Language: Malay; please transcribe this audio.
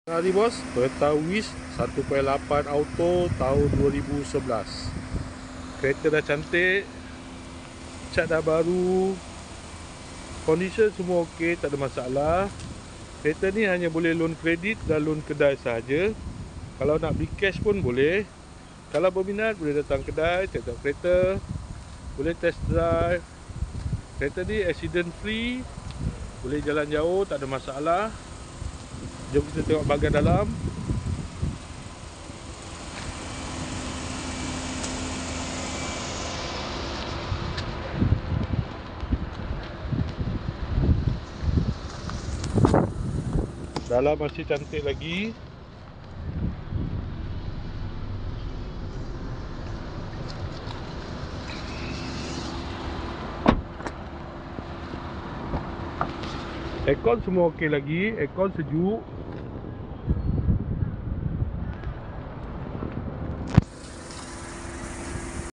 Hari bos, Toyota Wish 1.8 Auto tahun 2011. Kereta dah cantik, cat dah baru, condition semua okey, tak ada masalah. Kereta ni hanya boleh loan kredit dan loan kedai sahaja. Kalau nak beli cash pun boleh. Kalau berminat boleh datang kedai, tengok kereta, boleh test drive. Kereta ni accident free, boleh jalan jauh, tak ada masalah. Jom kita tengok bahagian dalam. Dalam masih cantik lagi. Aircon semua okey lagi, aircon sejuk.